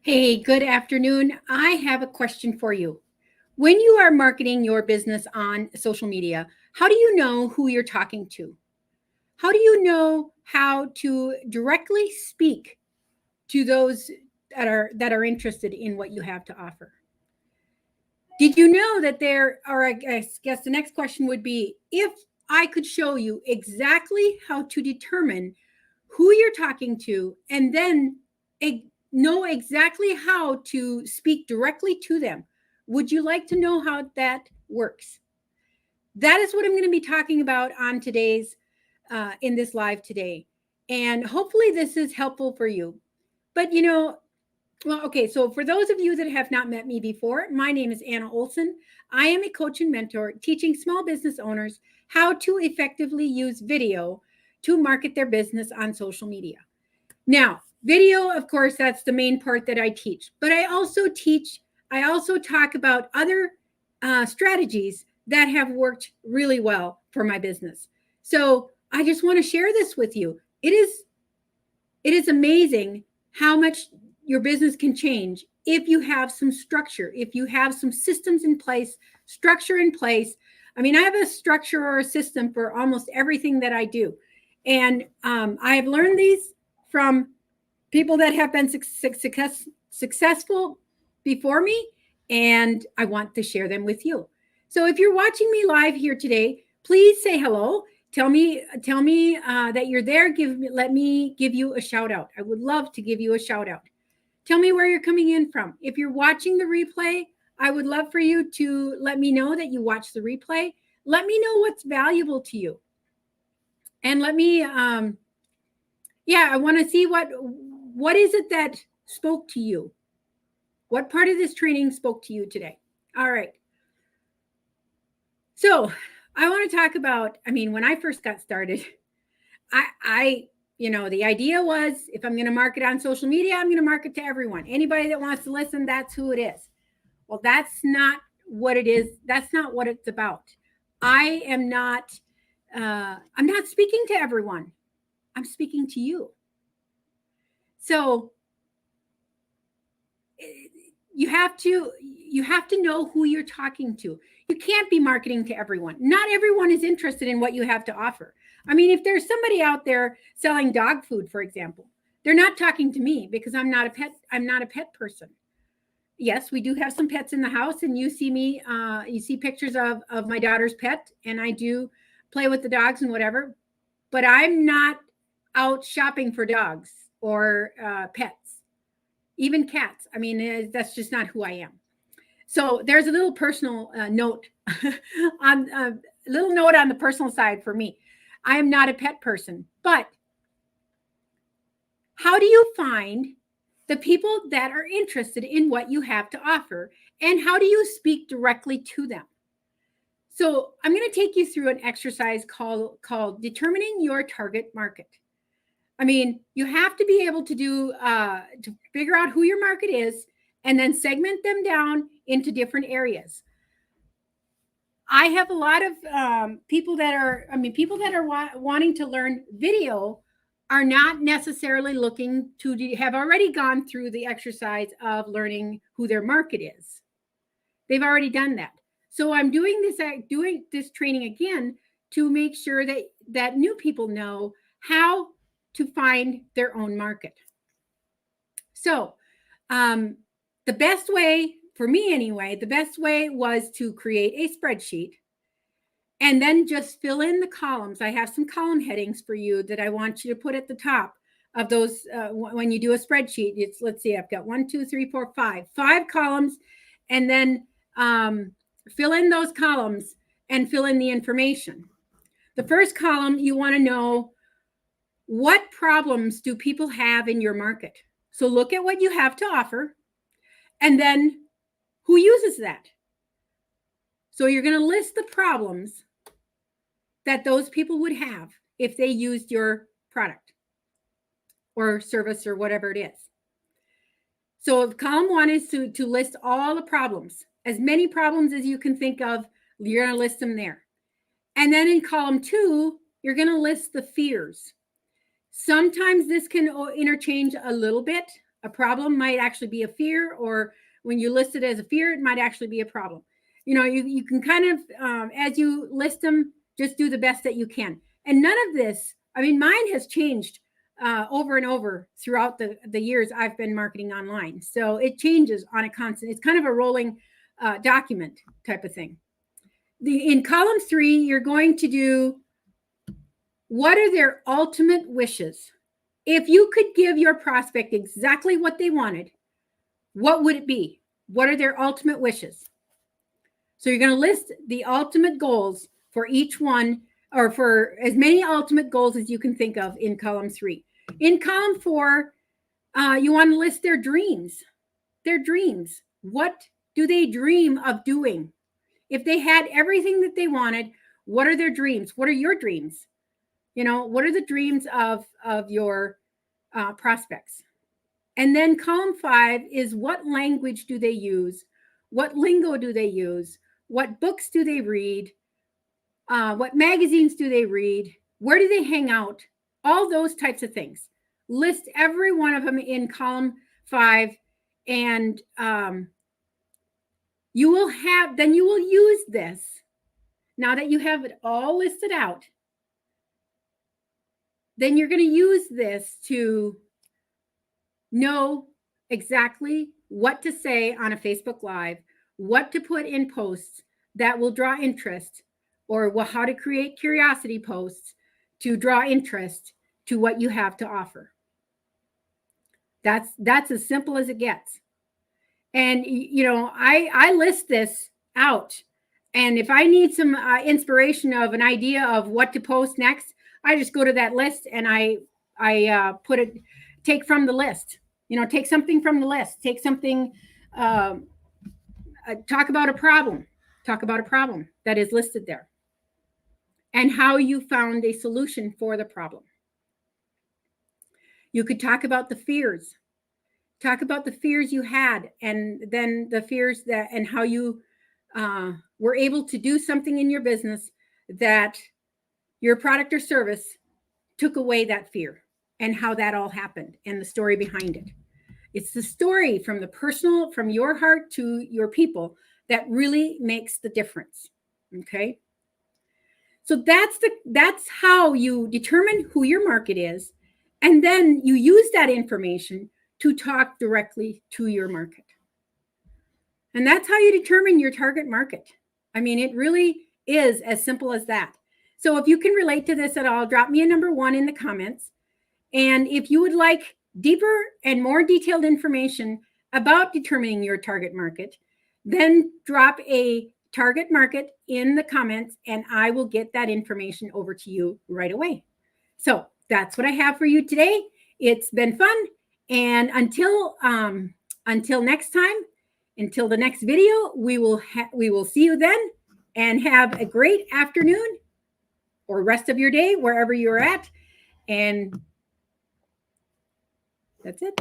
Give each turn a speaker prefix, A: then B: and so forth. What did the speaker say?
A: Hey, good afternoon. I have a question for you. When you are marketing your business on social media, how do you know who you're talking to? How do you know how to directly speak to those that are interested in what you have to offer? Did you know that there or I guess the next question would be if I could show you exactly how to determine who you're talking to and then know exactly how to speak directly to them. Would you like to know how that works? That is what I'm going to be talking about on today's in this live today, and hopefully this is helpful for you. But well, okay, so for those of you that have not met me before, my name is Anna Olson. I am a coach and mentor teaching small business owners how to effectively use video to market their business on social media. Now, video, of course, that's the main part that I teach, but I also talk about other strategies that have worked really well for my business. So I just want to share this with you. It is amazing how much your business can change if you have some structure, if you have some systems in place, structure in place. I mean, I have a structure or a system for almost everything that I do. And I have learned these from people that have been successful before me, and I want to share them with you. So if you're watching me live here today, please say hello. Tell me that you're there. Let me give you a shout out. I would love to give you a shout out. Tell me where you're coming in from. If you're watching the replay, I would love for you to let me know that you watch the replay. Let me know what's valuable to you, and let me. I want to see what is it that spoke to you. What part of this training spoke to you today? All right. So I want to talk about, when I first got started, the idea was if I'm going to market on social media, I'm going to market to everyone. Anybody that wants to listen, that's who it is. Well, that's not what it is. That's not what it's about. I'm not speaking to everyone. I'm speaking to you. So you have to know who you're talking to. You can't be marketing to everyone. Not everyone is interested in what you have to offer. If there's somebody out there selling dog food, for example, they're not talking to me because I'm not a pet person. Yes, we do have some pets in the house, and you see pictures of my daughter's pet, and I do play with the dogs and whatever, but I'm not out shopping for dogs or pets, even cats. That's just not who I am. So there's a little personal note on a little note on the personal side for me. I am not a pet person, but how do you find the people that are interested in what you have to offer, and how do you speak directly to them? So I'm going to take you through an exercise called determining your target market. You have to be able to figure out who your market is and then segment them down into different areas. I have a lot of people that are wanting to learn video are not necessarily looking to have already gone through the exercise of learning who their market is. They've already done that. So I'm doing this training again to make sure that new people know how to find their own market. So the best way, for me anyway, the best way was to create a spreadsheet and then just fill in the columns. I have some column headings for you that I want you to put at the top of those when you do a spreadsheet. Let's see, I've got 1, 2, 3, 4, 5 columns, and then fill in those columns and fill in the information. The first column, you want to know what problems do people have in your market. So look at what you have to offer, and then who uses that. So you're going to list the problems that those people would have if they used your product or service or whatever it is. So column 1 is to list all the problems, as many problems as you can think of. You're going to list them there. And then in column 2, you're going to list the fears. Sometimes this can interchange a little bit A problem might actually be a fear, or when you list it as a fear, it might actually be a problem. You can kind of, as you list them, just do the best that you can. And none of this, I mean, mine has changed over and over throughout the years I've been marketing online. So it changes on a constant, it's kind of a rolling document type of thing. In column 3, you're going to do, what are their ultimate wishes? If you could give your prospect exactly what they wanted, what would it be? What are their ultimate wishes? So you're going to list the ultimate goals for each one, or for as many ultimate goals as you can think of in column 3. In column 4, you want to list their dreams. Their dreams. What do they dream of doing? If they had everything that they wanted, what are their dreams? What are your dreams? What are the dreams of your prospects? And then column 5 is, what language do they use? What lingo do they use? What books do they read? What magazines do they read? Where do they hang out? All those types of things. List every one of them in column 5, and you will use this. Now that you have it all listed out, then you're going to use this to know exactly what to say on a Facebook Live, what to put in posts that will draw interest, or how to create curiosity posts to draw interest to what you have to offer. That's as simple as it gets. And I list this out, and if I need some inspiration of an idea of what to post next, I just go to that list and I take from the list. Take something from the list. Take something. Talk about a problem. Talk about a problem that is listed there, and how you found a solution for the problem. You could talk about the fears. Talk about the fears you had, and then the fears and how you were able to do something in your business that your product or service took away that fear, and how that all happened, and the story behind it. It's the story from your heart to your people that really makes the difference. Okay. So that's how you determine who your market is. And then you use that information to talk directly to your market. And that's how you determine your target market. I mean, it really is as simple as that. So if you can relate to this at all, drop me a number 1 in the comments. And if you would like deeper and more detailed information about determining your target market, then drop a target market in the comments, and I will get that information over to you right away. So that's what I have for you today. It's been fun. And until next time, until the next video, we will see you then, and have a great afternoon or rest of your day wherever you're at. And that's it.